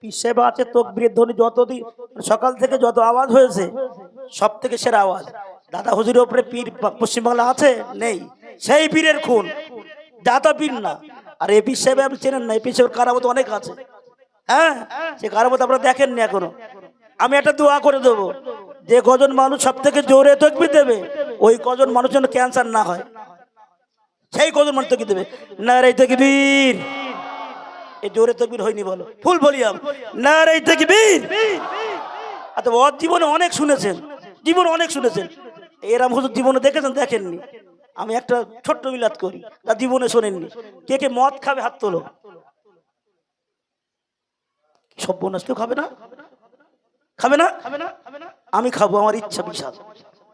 পীর সাহেব আছে তকবীরের ধ্বনি যতদিন সকাল থেকে যত আওয়াজ হয়েছে সব থেকে সেরা আওয়াজ। দাদা হুজুরের উপরে পীর পশ্চিমবাংলা আছে নেই, সেই পীরের খুন, দাদা পীর না। আর এই পীর সাহেব আপনি চেনেন না, এই পীর সাহেবের কারামত অনেক আছে। হ্যাঁ, সে কারামত আপনারা দেখেননি এখনো। আমি একটা দোয়া করে দেবো, যে কজন মানুষ সব থেকে জোরে তাকবীর দেবে ওই কজন মানুষ যেন ক্যান্সার না হয়, সেই কজন মানুষ তাকবীর দেবে। নারে তাকবীর, এই জোরে তাকবীর হয়নি বলো, ফুল বলিয়াম নারে তাকবীর। আচ্ছা, ওর জীবনে অনেক শুনেছেন, জীবনে অনেক শুনেছেন, এরম হুজুর জীবনে দেখেছেন দেখেননি? আমি একটা ছোট্ট মিলাদ করি, তার জীবনে শোনেননি। কে কে মদ খাবে হাত তোলো। সব বোনাস কেউ খাবে না? খাবে না? আমি খাবো, আমার ইচ্ছা বিশাল,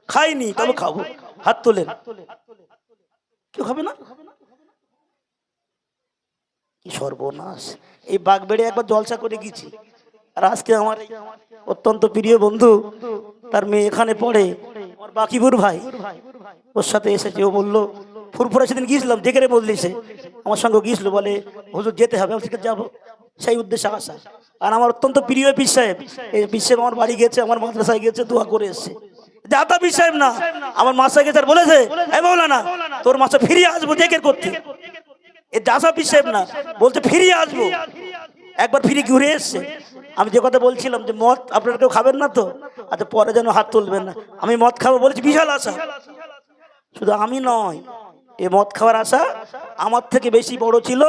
খাইনি তবে খাবো, হাত তোলেন। কেউ খাবে না? কি সর্বনাশ! এই বাগবেড়ে একবার জলসা করে গেছি, আর আজকে আমার অত্যন্ত প্রিয় বন্ধু, তার মেয়ে এখানে পড়ে, আমার বাকিবুর ভাই, ওর সাথে এসেছে। ও বললো ফুরফুরা সেদিন গিয়েছিলাম, দেখে বললিছে আমার সঙ্গে গিয়েছিল, বলে হুজুর যেতে হবে, আমি যাবো, সেই উদ্দেশ্যে আসা। আর আমার অত্যন্ত প্রিয় পীর সাহেব, এই পীর সাহেব আমার বাড়ি গেছে, আমার মাদ্রাসায় গেছে, দোয়া করে এসছে। দাদা পীর সাহেব না, আমার মাসায় গেছে আর বলেছে এই মৌলানা তোর মাসে ফিরিয়ে আসবো জেকের করতে। এ দাদা পীর সাহেব না, বলতে ফিরিয়ে আসবো। একবার ফিরে ঘুরে এসছে। আমি যে কথা বলছিলাম যে মদ আপনারা কেউ খাবেন না তো, আচ্ছা পরে যেন হাত তুলবেন না। আমি মদ খাবো বলেছি, বিশাল আশা। শুধু আমি নয়, এ মদ খাওয়ার আশা আমার থেকে বেশি বড় ছিল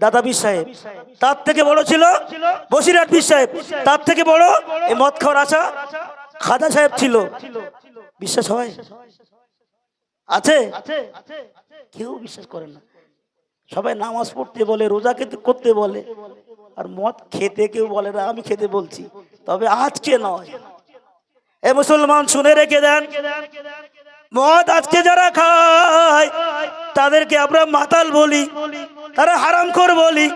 দাদা পীর সাহেব, তার থেকে বড় ছিল বসিরহাট পীর সাহেব, তার থেকে বড় এই মদ খাওয়ার আশা খাজা সাহেব ছিল। বিশ্বাস হয়? আছে? কেউ বিশ্বাস করে না। সবাই নামাজ পড়তে বলে, রোজা করতে বলে, আর মদ খেতে কেউ বলে না। আমি খেতে বলছি, তবে আজকে নয়। এ মুসলমান শুনে রেখে দেন, মদ আজকে যারা খায় তাদেরকে আমরা মাতাল বলি, তারা হারামখোর বলি।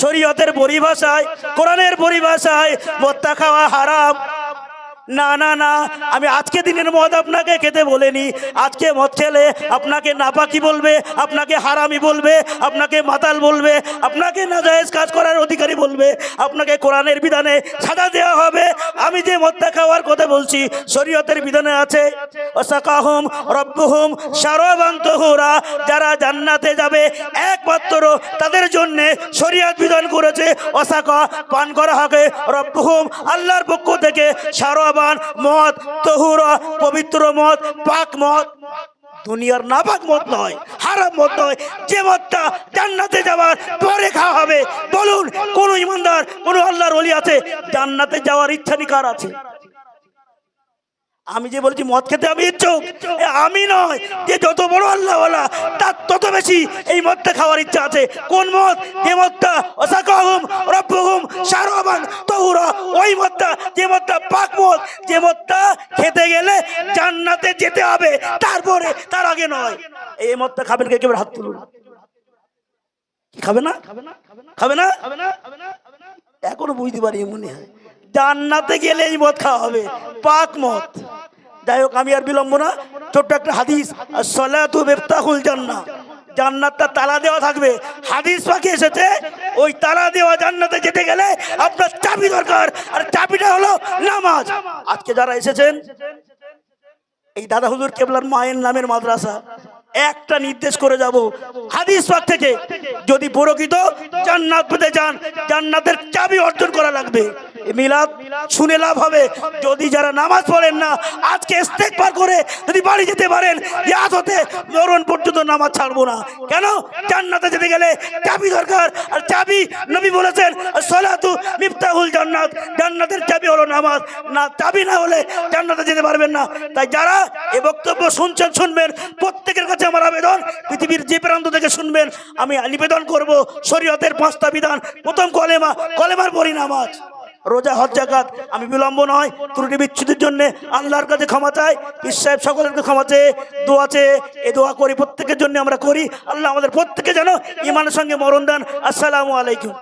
শরীয়তের পরিভাষায়, কোরআনের পরিভাষায় মদটা খাওয়া হারাম। না না না, আমি আজকে দিনের মদ আপনাকে খেতে বলিনি। আজকে মদ খেলে আপনাকে নাপাকি বলবে, আপনাকে হারামি বলবে, আপনাকে মাতাল বলবে, আপনাকে নাজায়েজ কাজ করার অধিকারী বলবে, আপনাকে কোরআনের বিধানে সাজা দেওয়া হবে। আমি যে মদটা খাওয়ার কথা বলছি শরীয়তের বিধানে আছে, ওয়াসাকাহুম রব্বুহুম শারাবান তাহুরা, যারা জান্নাতে যাবে একমাত্র তাদের জন্য শরীয়ত বিধান করেছে ওয়াসাকা, পান করা হবে রব্বুহুম আল্লাহর পক্ষ থেকে শারাবান মদ, তাহুরা পবিত্র মদ, পাক মদ, দুনিয়ার নাপাক মদ নয়, হারাম মদ নয়, যে মদটা জান্নাতে যাওয়ার পরে খাওয়া হবে। বলুন কোন ইমানদার, কোন আল্লাহর ওলি আছে জান্নাতে যাওয়ার ইচ্ছা নিকার আছে? আমি যে বলছি মদ খেতে আমি ইচ্ছুক, আমি নয়, যে যত বড় আল্লাহওয়ালা তার তত বেশি এই মদটা খাওয়ার ইচ্ছা আছে। কোন মদ? যে মদটা ওয়াসাকাহুম রব্বুহুম শারাবান তাহুরা, ওই মদটা, যে মদটা পাক মদ, যে মদটা খেতে গেলে জান্নাতে যেতে হবে, তারপরে, তার আগে নয়। এই মদটা খাবেন কে? কেবল হাত তুলুন। খাবে না? খাবে না? এখনো বুঝতে পারি মনে হয় জান্নাতে গেলে এই মদ খাওয়া হবে, পাক মদ। যাই হোক, আমি আর বিলম্ব না, ছোট্ট একটা হাদিস, আসসালাতু মিফতাহুল জান্নাহ, জান্নাতটা তালা দেওয়া থাকবে। হাদিস পাকে এসেছে ওই তালা দেওয়া জান্নাতে যেতে গেলে আপনার চাবি দরকার, আর চাবিটা হলো নামাজ। আজকে যারা এসেছেন এই দাদা হুজুর কেবলার মায়ের নামের মাদ্রাসা, একটা নির্দেশ করে যাব হাদিস পাক থেকে, যদি প্রকৃত জান্নাত পেতে চান জান্নাতের চাবি অর্জন করা লাগবে। মিলাদ শুনে লাভ হবে। যদি যারা নামাজ পড়েন না আজকে ইস্তেগফার করে যদি বাড়ি যেতে পারেন, ইয়াদ হতে মরণ পর্যন্ত নামাজ ছাড়বো না। কেন? জান্নাতে যেতে গেলে চাবি দরকার, আর চাবি নবী বলেছেন সালাতু মিফতাহুল জান্নাত, জান্নাতের চাবি হলো নামাজ। না, চাবি না হলে জান্নাতে যেতে পারবেন না। তাই যারা এই বক্তব্য শুনছেন, শুনবেন, প্রত্যেকের কাছে আমার আবেদন, পৃথিবীর যে প্রান্ত থেকে শুনবেন, আমি নিবেদন করব শরীয়তের 5টা বিধান। প্রথম কলেমা, কলেমার পরই নামাজ, রোজা, হজ, যাকাত। আমি বিলম্ব নয়, ত্রুটি বিচ্ছুতির জন্য আল্লাহর কাছে ক্ষমা চাই, পীর সাহেব সকলেরকে ক্ষমা চেয়ে দোয়া চেয়ে এ দোয়া করি, প্রত্যেকের জন্য আমরা করি। আল্লাহ আমাদের প্রত্যেকে যেন ঈমানের সঙ্গে মরণ দেন। আসসালামু আলাইকুম।